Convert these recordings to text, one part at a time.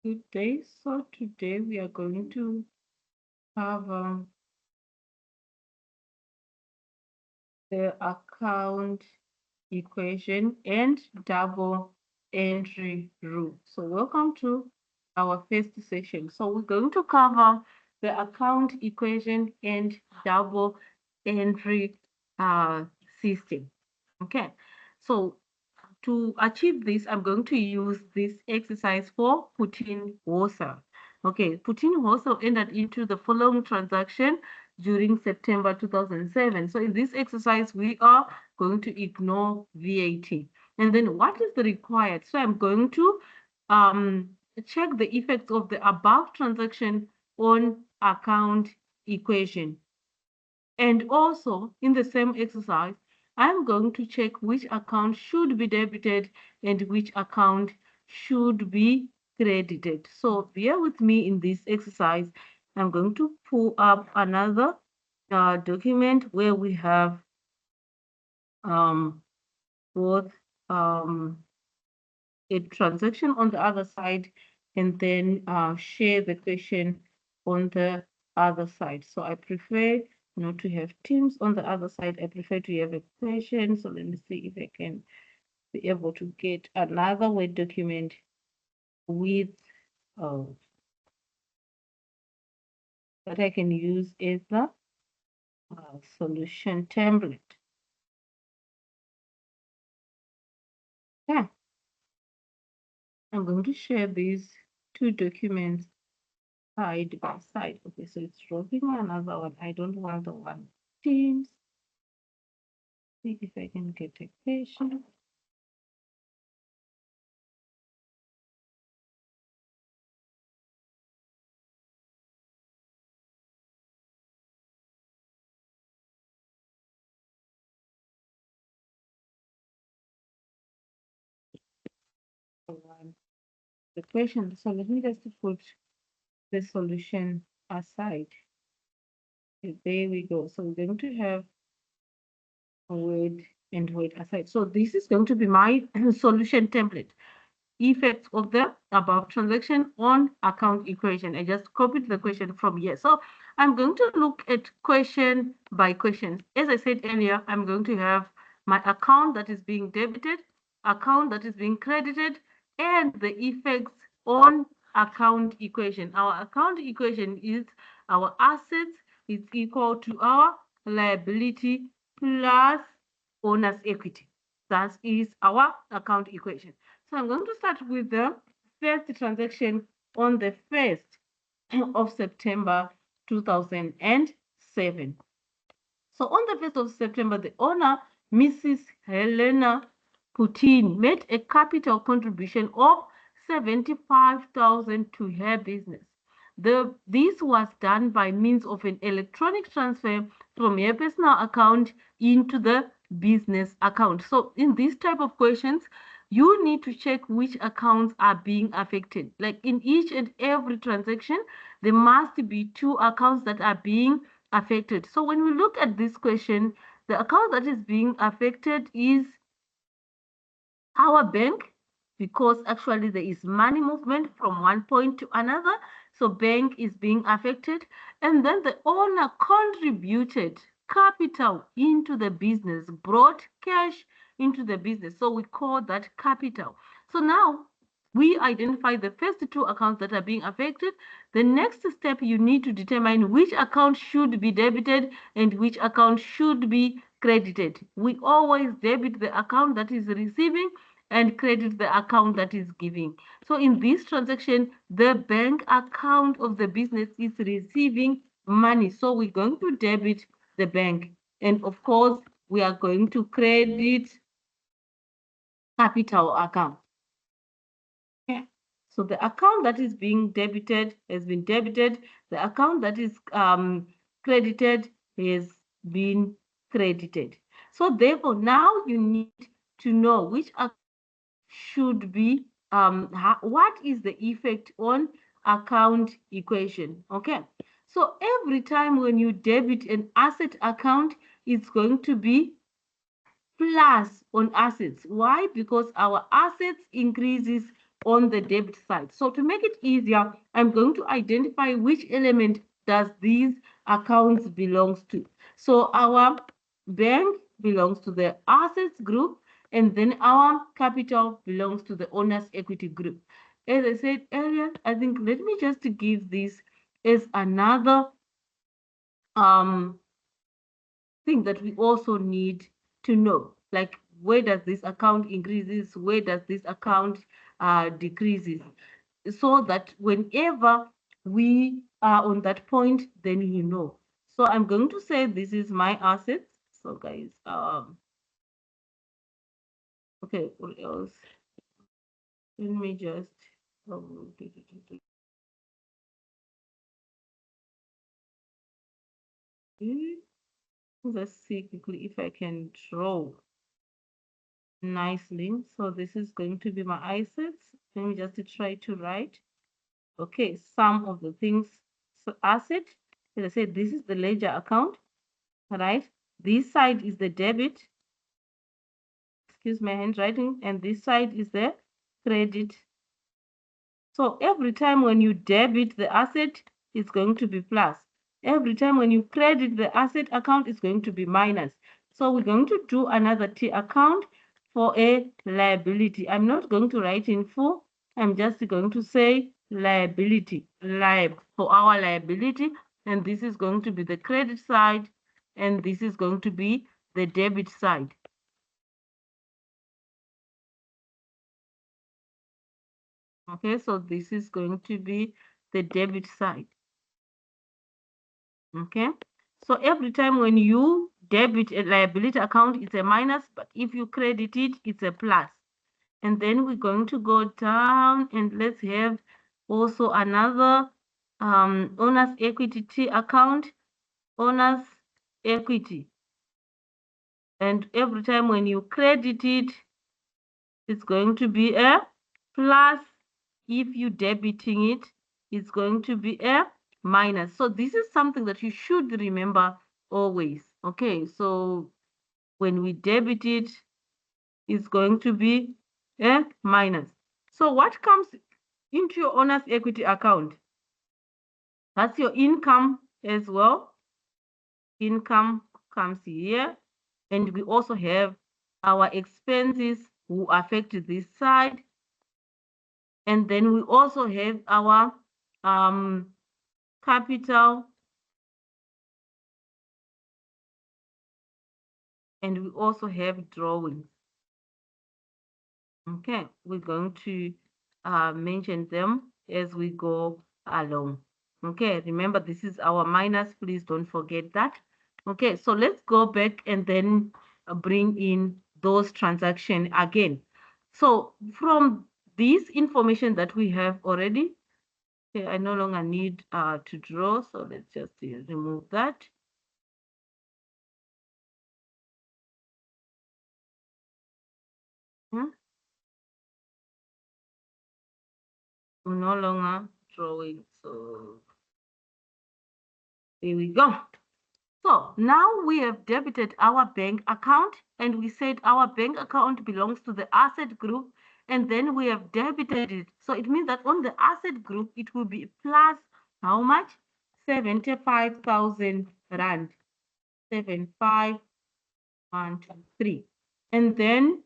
Today we are going to have the account equation and double entry rule. So welcome to our first session. So we're going to cover the account equation and double entry uh, system. Okay, so to achieve this, I'm going to use this exercise for putting wholesale. Okay, putting wholesale entered into the following transaction during September 2007. So in this exercise, we are going to ignore VAT. And then what is the required? So I'm going to um, check the effects of the above transaction on account equation. And also, in the same exercise, I'm going to check which account should be debited and which account should be credited. So bear with me in this exercise. I'm going to pull up another document where we have both a transaction on the other side and then share the question on the other side. So I prefer not to have teams on the other side. I prefer to have a question. So let me see if I can be able to get another Word document with uh, that I can use as the solution template. Yeah, I'm going to share these two documents side by side. Okay, so it's dropping another one. I don't want the one teams. See if I can get a patient. The question. So let me just put the solution aside. There we go. So we're going to have a word and word aside. So this is going to be my solution template. Effects of the above transaction on account equation. I just copied the question from here. So I'm going to look at question by question. As I said earlier, I'm going to have my account that is being debited, account that is being credited, and the effects on account equation. Our account equation is our assets is equal to our liability plus owner's equity. That is our account equation. So I'm going to start with the first transaction on the 1st of September 2007. So on the 1st of September, the owner, Mrs. Helena Putin, made a capital contribution of 75,000 to her business. This was done by means of an electronic transfer from her personal account into the business account. So in this type of questions, you need to check which accounts are being affected. Like in each and every transaction, there must be two accounts that are being affected. So when we look at this question, the account that is being affected is our bank, because actually there is money movement from one point to another. So bank is being affected. And then the owner contributed capital into the business, brought cash into the business. So we call that capital. So now we identify the first two accounts that are being affected. The next step, you need to determine which account should be debited and which account should be credited. We always debit the account that is receiving and credit the account that is giving. So in this transaction, the bank account of the business is receiving money. So we're going to debit the bank. And of course, we are going to credit capital account. Okay. So the account that is being debited has been debited. The account that is credited has been credited. So therefore, now you need to know which account should be what is the effect on account equation. Okay, so every time when you debit an asset account, it's going to be plus on assets. Why? Because our assets increases on the debit side. So to make it easier, I'm going to identify which element does these accounts belongs to. So our bank belongs to the assets group, and then our capital belongs to the owner's equity group. As I said earlier, I think let me just give this as another thing that we also need to know, like where does this account increases, where does this account decreases, so that whenever we are on that point, then you know. So I'm going to say this is my assets. So guys, okay, what else? Let me just let's see quickly if I can draw nicely. So this is going to be my assets. Let me just try to write. Okay, some of the things. So asset, as I said, this is the ledger account, right? This side is the debit. Excuse my handwriting. And this side is the credit. So every time when you debit the asset, it's going to be plus. Every time when you credit the asset account, it's going to be minus. So we're going to do another T account for a liability. I'm not going to write in full. I'm just going to say liability, for our liability. And this is going to be the credit side. And this is going to be the debit side. Okay, so this is going to be the debit side. Okay, so every time when you debit a liability account, it's a minus, but if you credit it, it's a plus. And then we're going to go down and let's have also another owner's equity T account, owner's equity. And every time when you credit it, it's going to be a plus. If you debiting it, it's going to be a minus. So this is something that you should remember always. Okay, so when we debit it, it's going to be a minus. So what comes into your owner's equity account? That's your income as well. Income comes here. And we also have our expenses who affect this side. And then we also have our capital, and we also have drawings. Okay, we're going to mention them as we go along. Okay, remember this is our minus, please don't forget that. Okay, so let's go back and then bring in those transactions again. So from this information that we have already, okay, I no longer need to draw, so let's just remove that. Hmm? We're no longer drawing, so there we go. So now we have debited our bank account, and we said our bank account belongs to the asset group, and then we have debited it. So it means that on the asset group, it will be plus how much? 75,000 rand. 75,123. And then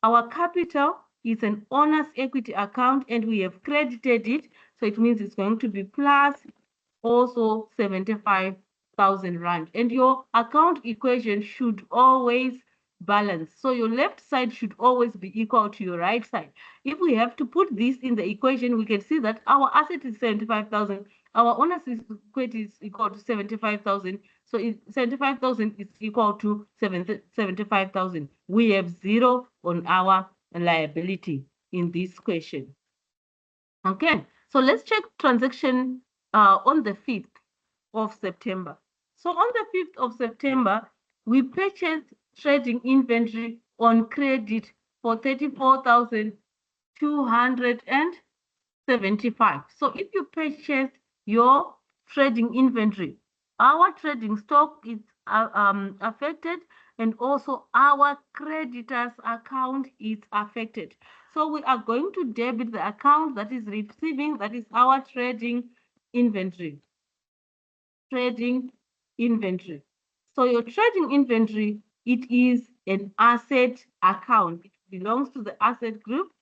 our capital is an owner's equity account, and we have credited it. So it means it's going to be plus also 75,000 rand. And your account equation should always balance. So your left side should always be equal to your right side. If we have to put this in the equation, we can see that our asset is 75,000. Our owner's equity is equal to 75,000. So 75,000 is equal to 75,000. We have zero on our liability in this question. Okay, so let's check transaction on the 5th of September. So on the 5th of September, we purchased trading inventory on credit for 34,275. So if you purchased your trading inventory, our trading stock is affected, and also our creditors account is affected. So we are going to debit the account that is receiving, that is our trading inventory. Trading inventory. So your trading inventory, it is an asset account. It belongs to the asset group.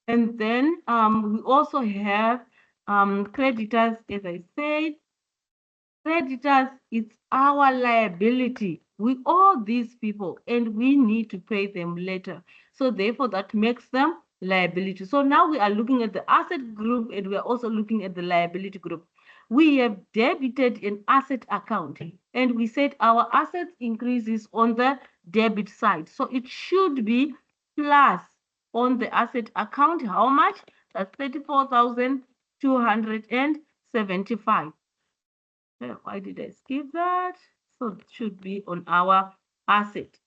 And then we also have creditors, as I said. Creditors, it's our liability. We owe these people and we need to pay them later. So therefore, that makes them liability. So now we are looking at the asset group and we are also looking at the liability group. We have debited an asset account and we said our assets increases on the debit side. So it should be plus on the asset account. How much? That's 34,275. Why did I skip that? So it should be on our asset.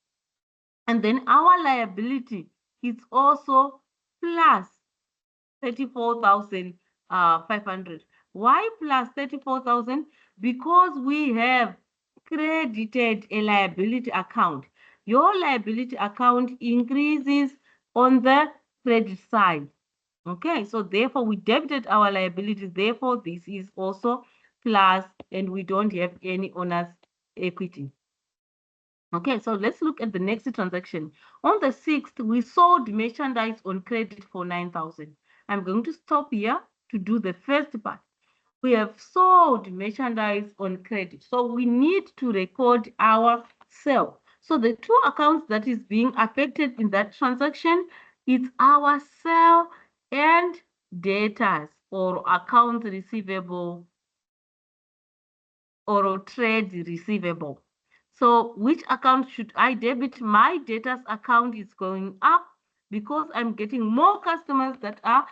And then our liability is also plus 34,500. Why plus 34,000? Because we have credited a liability account. Your liability account increases on the credit side. Okay, so therefore we debited our liabilities. Therefore, this is also plus, and we don't have any owner's equity. Okay, so let's look at the next transaction. On the 6th, we sold merchandise on credit for 9,000. I'm going to stop here to do the first part. We have sold merchandise on credit. So we need to record our sale. So the two accounts that is being affected in that transaction is our sale and debtors, or accounts receivable, or trade receivable. So which account should I debit? My debtors account is going up because I'm getting more customers that are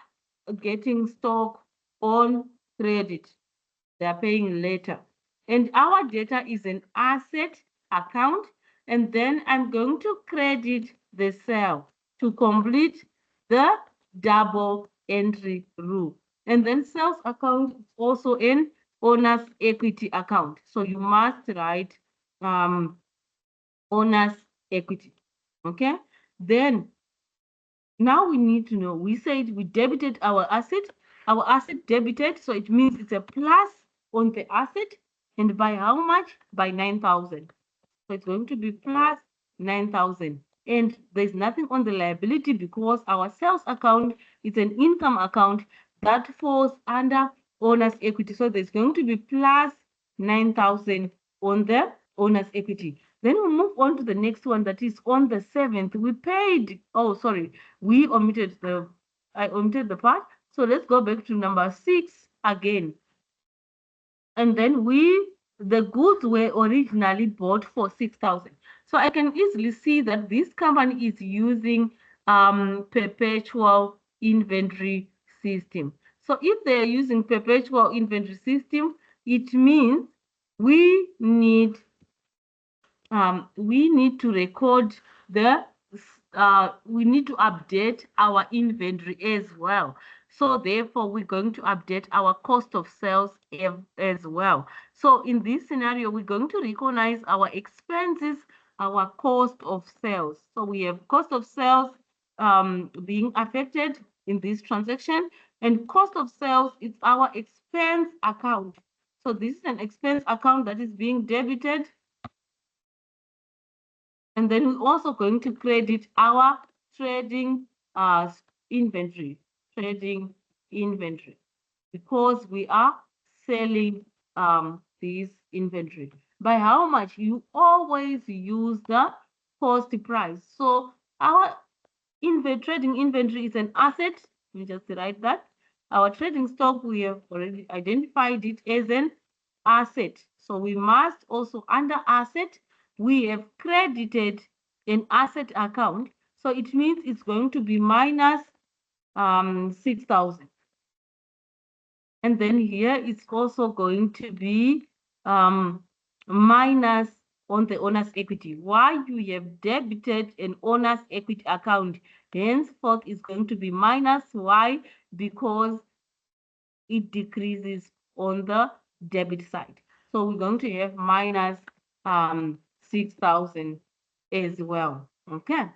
getting stock on credit. They are paying later. And our data is an asset account. And then I'm going to credit the sale to complete the double entry rule. And then sales account is also an owner's equity account. So you must write owner's equity. Okay. Then now we need to know, we said we debited our asset debited, so it means it's a plus on the asset, and by how much? By 9,000. So it's going to be plus 9,000. And there's nothing on the liability because our sales account is an income account that falls under owner's equity. So there's going to be plus 9,000 on the owner's equity. Then we move on to the next one, that is on the 7th. We paid, oh, sorry, we omitted I omitted the part. So let's go back to number 6 again. And then the goods were originally bought for 6,000. So I can easily see that this company is using perpetual inventory system. So if they are using perpetual inventory system, it means we need to record we need to update our inventory as well. So therefore, we're going to update our cost of sales as well. So in this scenario, we're going to recognize our expenses, our cost of sales. So we have cost of sales being affected in this transaction, and cost of sales is our expense account. So this is an expense account that is being debited. And then we're also going to credit our trading inventory, because we are selling this inventory. By how much? You always use the cost price. So our trading inventory is an asset. Let me just write that. Our trading stock, we have already identified it as an asset. So we must also, under asset, we have credited an asset account. So it means it's going to be minus 6,000. And then here it's also going to be minus on the owner's equity. Why? You have debited an owner's equity account. Henceforth, is going to be minus. Why? Because it decreases on the debit side. So we're going to have minus 6,000 as well. Okay.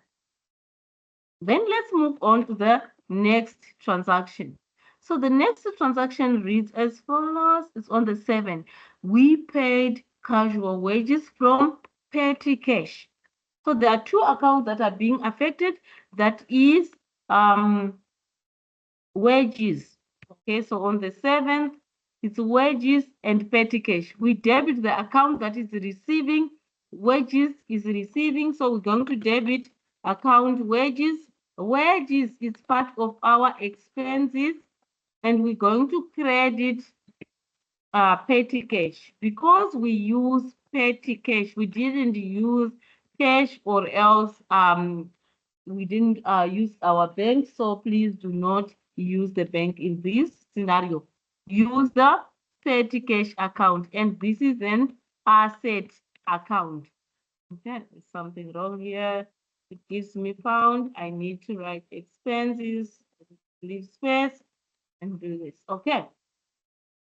Then let's move on to the next transaction. So the next transaction reads as follows. It's on the 7th. We paid casual wages from petty cash. So there are two accounts that are being affected. That is wages. Okay, so on the 7th, it's wages and petty cash. We debit the account that is receiving. Wages is receiving, so we're going to debit account wages. Wages is part of our expenses, and we're going to credit petty cash. Because we use petty cash, we didn't use cash, or else we didn't use our bank. So please do not use the bank in this scenario. Use the petty cash account, and this is an asset account. Okay, there's something wrong here. It gives me found. I need to write expenses, leave space, and do this. Okay.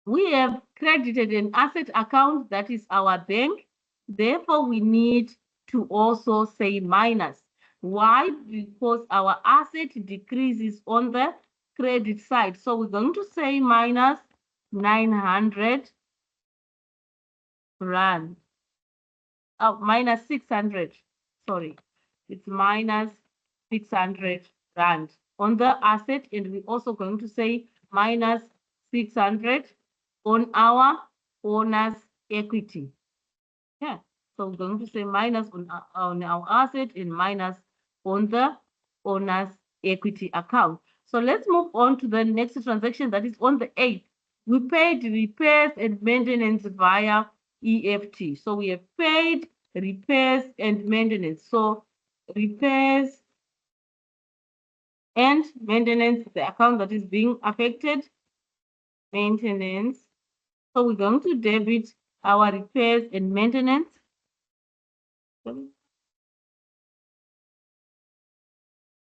We have credited an asset account, that is our bank. Therefore, we need to also say minus. Why? Because our asset decreases on the credit side. So we're going to say minus 900 rand. Oh, minus 600. Sorry, it's minus 600 rand on the asset, and we're also going to say minus 600 on our owner's equity. Yeah, so we're going to say minus on our asset and minus on the owner's equity account. So let's move on to the next transaction, that is on the 8th. We paid repairs and maintenance via EFT. So we have paid repairs and maintenance. So repairs and maintenance, the account that is being affected, maintenance. So we're going to debit our repairs and maintenance.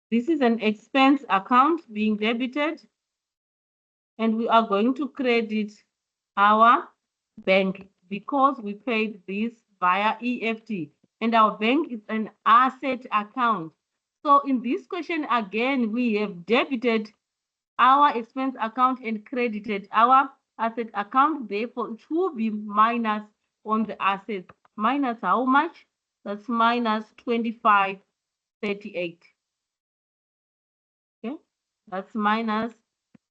This is an expense account being debited, and we are going to credit our bank because we paid this via EFT, and our bank is an asset account. So in this question, again, we have debited our expense account and credited our asset account. Therefore, it will be minus on the asset. Minus how much? That's minus 2538. Okay, that's minus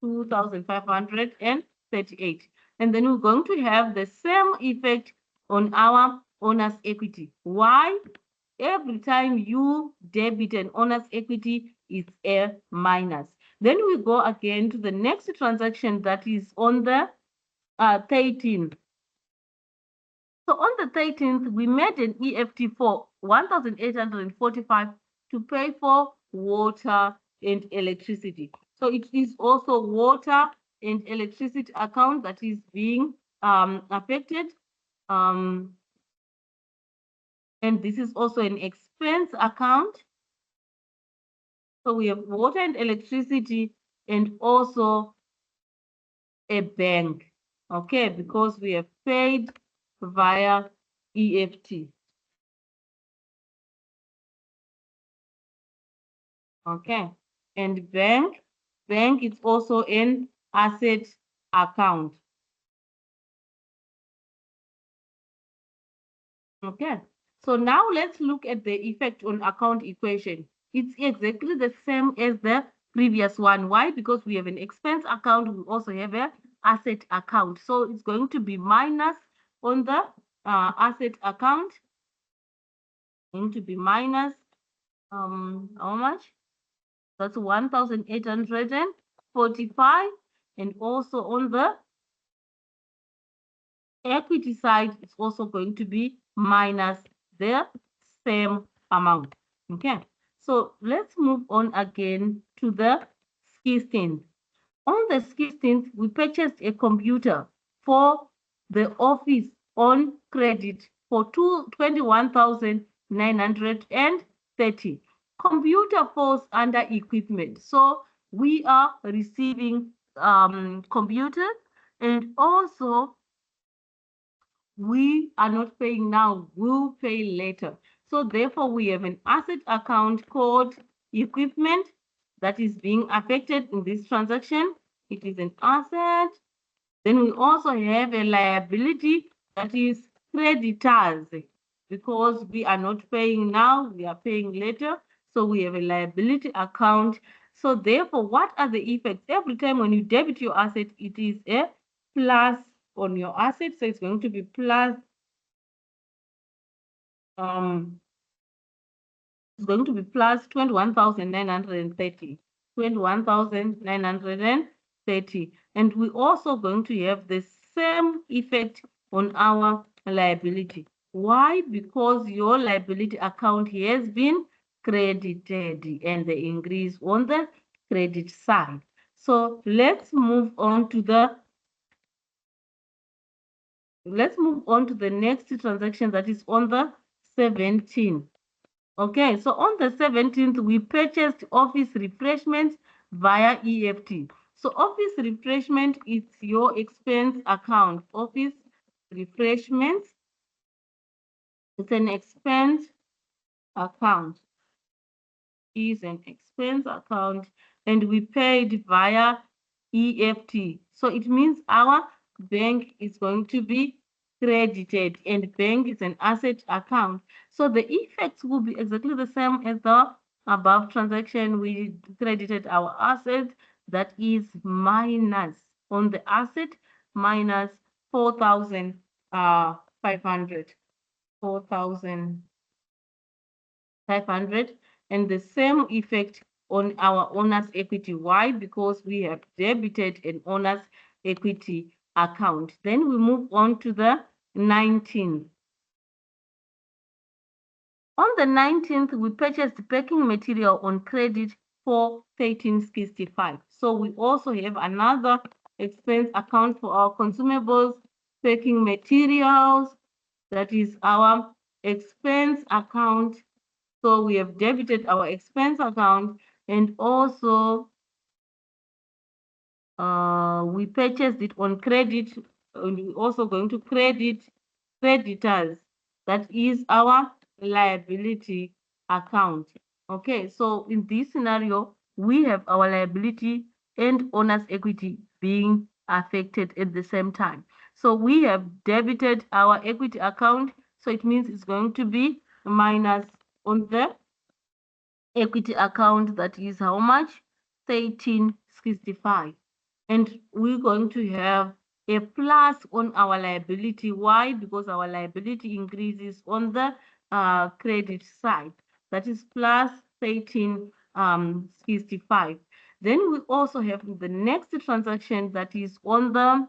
2,538. And then we're going to have the same effect on our owner's equity. Why? Every time you debit an owner's equity, it's a minus. Then we go again to the next transaction, that is on the 13th. So on the 13th, we made an EFT for 1,845 to pay for water and electricity. So it is also water and electricity account that is being affected. And this is also an expense account. So we have water and electricity and also a bank. Okay, because we have paid via EFT. Okay, and bank is also an asset account. Okay, so now let's look at the effect on account equation. It's exactly the same as the previous one. Why? Because we have an expense account, we also have an asset account. So it's going to be minus on the asset account, going to be minus how much? That's 1,845, and also on the equity side, it's also going to be minus the same amount. Okay, so let's move on again to the 16th. On the 16th, we purchased a computer for the office on credit for 21,930. Computer falls under equipment. So we are receiving computers, and also we are not paying now, we'll pay later. So therefore, we have an asset account called equipment that is being affected in this transaction. It is an asset. Then we also have a liability that is creditors, because we are not paying now, we are paying later. So we have a liability account. So therefore, what are the effects? Every time when you debit your asset, it is a plus on your asset. So it's going to be plus it's going to be plus 21,930. 21,930. And we're also going to have the same effect on our liability. Why? Because your liability account has been credited and the increase on the credit side. So let's move on to the next transaction, that is on the 17th. Okay, so on the 17th, we purchased office refreshments via EFT. So office refreshment is your expense account. Office refreshments, it's an expense account. Is an expense account, and we paid via EFT. So it means our bank is going to be credited, and bank is an asset account. So the effects will be exactly the same as the above transaction. We credited our asset, that is minus on the asset minus 4,500. 4,500, and the same effect on our owner's equity. Why? Because we have debited an owner's equity account. Then we move on to the 19th. On the 19th, we purchased packing material on credit for 1365. So we also have another expense account for our consumables, packing materials. That is our expense account. So we have debited our expense account, and also we purchased it on credit, and we're also going to credit creditors. That is our liability account. Okay, so in this scenario, we have our liability and owner's equity being affected at the same time. So we have debited our equity account, so it means it's going to be minus on the equity account, that is how much? 1365. And we're going to have a plus on our liability. Why? Because our liability increases on the credit side. That is plus 1365. Then we also have the next transaction, that is on the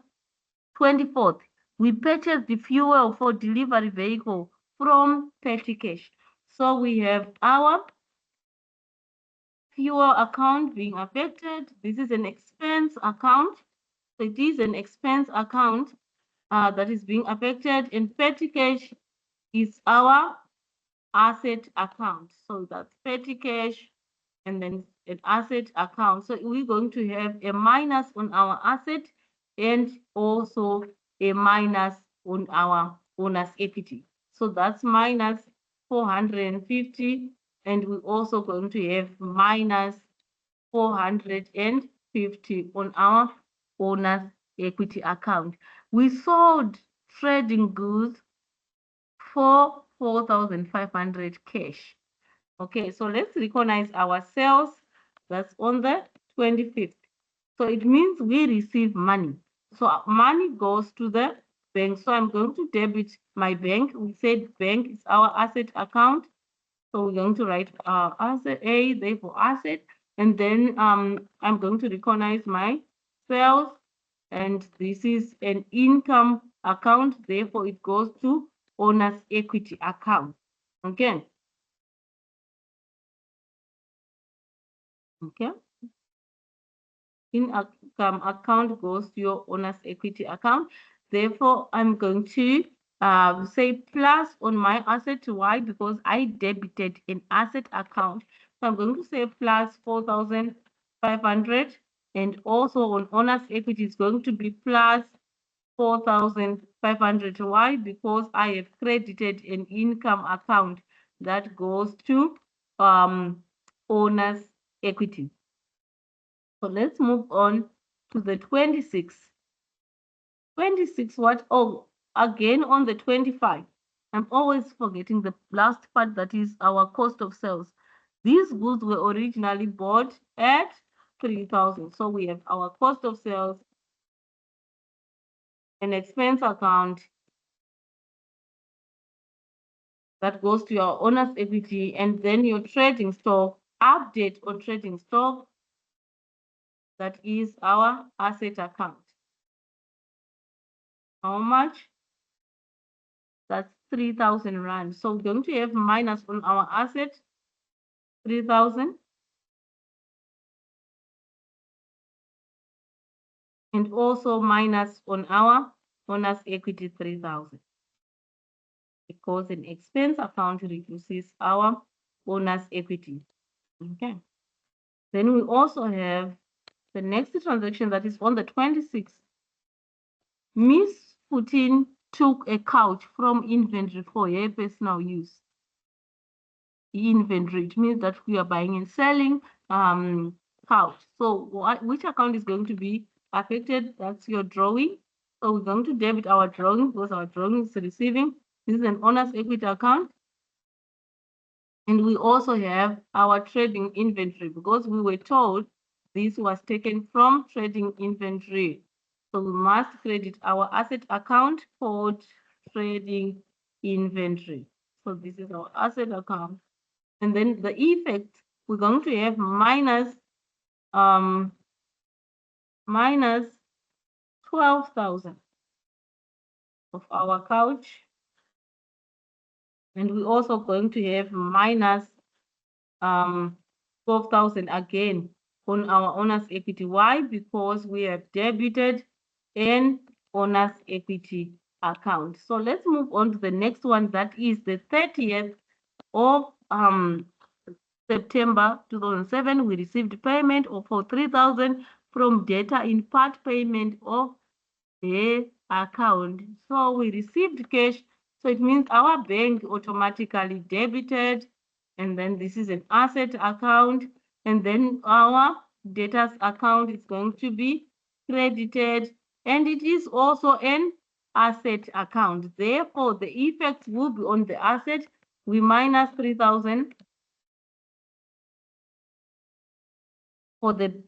24th. We purchased the fuel for delivery vehicle from Petty Cash. So we have our fuel account being affected. This is an expense account. So it is an expense account that is being affected, and petty cash is our asset account. So that's petty cash and then an asset account. So we're going to have a minus on our asset and also a minus on our owner's equity. So that's minus 450, and we're also going to have minus 450 on our owner's equity account. We sold trading goods for 4,500 cash. Okay, so let's recognize our sales. That's on the 25th. So it means we receive money. So money goes to the bank. So I'm going to debit my bank. We said bank is our asset account. So we're going to write asset A, therefore asset, and then I'm going to recognize my sales, and this is an income account, therefore it goes to owner's equity account. Okay. Okay. Income account goes to your owner's equity account. Therefore, I'm going to say plus on my asset. Why? Because I debited an asset account. So I'm going to say plus 4,500. And also on owner's equity is going to be plus 4,500. Why? Because I have credited an income account. that goes to owner's equity. So let's move on to the 26. 26 what? Oh, again on the 25. I'm always forgetting the last part, that is our cost of sales. These goods were originally bought at 3,000. So we have our cost of sales, an expense account that goes to your owner's equity, and then your trading stock, update on trading stock, that is our asset account. How much? That's 3,000 rand. So we're going to have minus on our asset, 3,000, and also minus on our owner's equity, 3,000, because an expense account reduces our owner's equity. Okay. Then we also have the next transaction, that is on the 26th. Miss Putin took a couch from inventory for her personal use. Inventory, it means that we are buying and selling couch. So which account is going to be affected? That's your drawing. So we're going to debit our drawing because our drawing is receiving. This is an owner's equity account. And we also have our trading inventory, because we were told this was taken from trading inventory. So we must credit our asset account called trading inventory. So this is our asset account. And then the effect, we're going to have minus 12,000 of our couch. And we're also going to have minus 12,000 again on our owner's equity. Why? Because we have debited an owner's equity account. So let's move on to the next one, that is the 30th of September 2007. We received payment of 3,000 from data in part payment of the account. So we received cash. So it means our bank automatically debited, and then this is an asset account, and then our debtors account is going to be credited, and it is also an asset account. Therefore, the effect will be on the asset. We minus 3,000 for the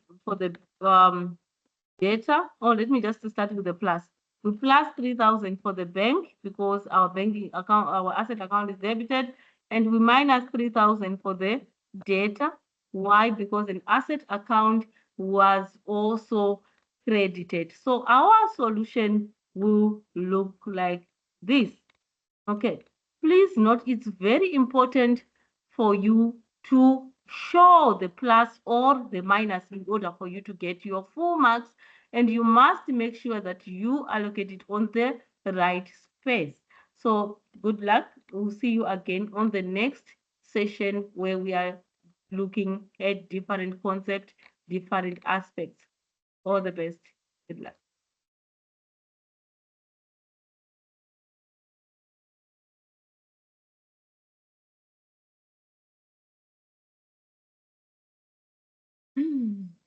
data. Oh, let me just start with the plus. We plus 3,000 for the bank because our banking account, our asset account is debited, and we minus 3,000 for the data. Why? Because an asset account was also credited. So our solution will look like this. Okay, please note it's very important for you to show the plus or the minus in order for you to get your full marks, and you must make sure that you allocate it on the right space. So good luck. We'll see you again on the next session where we are looking at different concepts, different aspects. All the best. Good luck.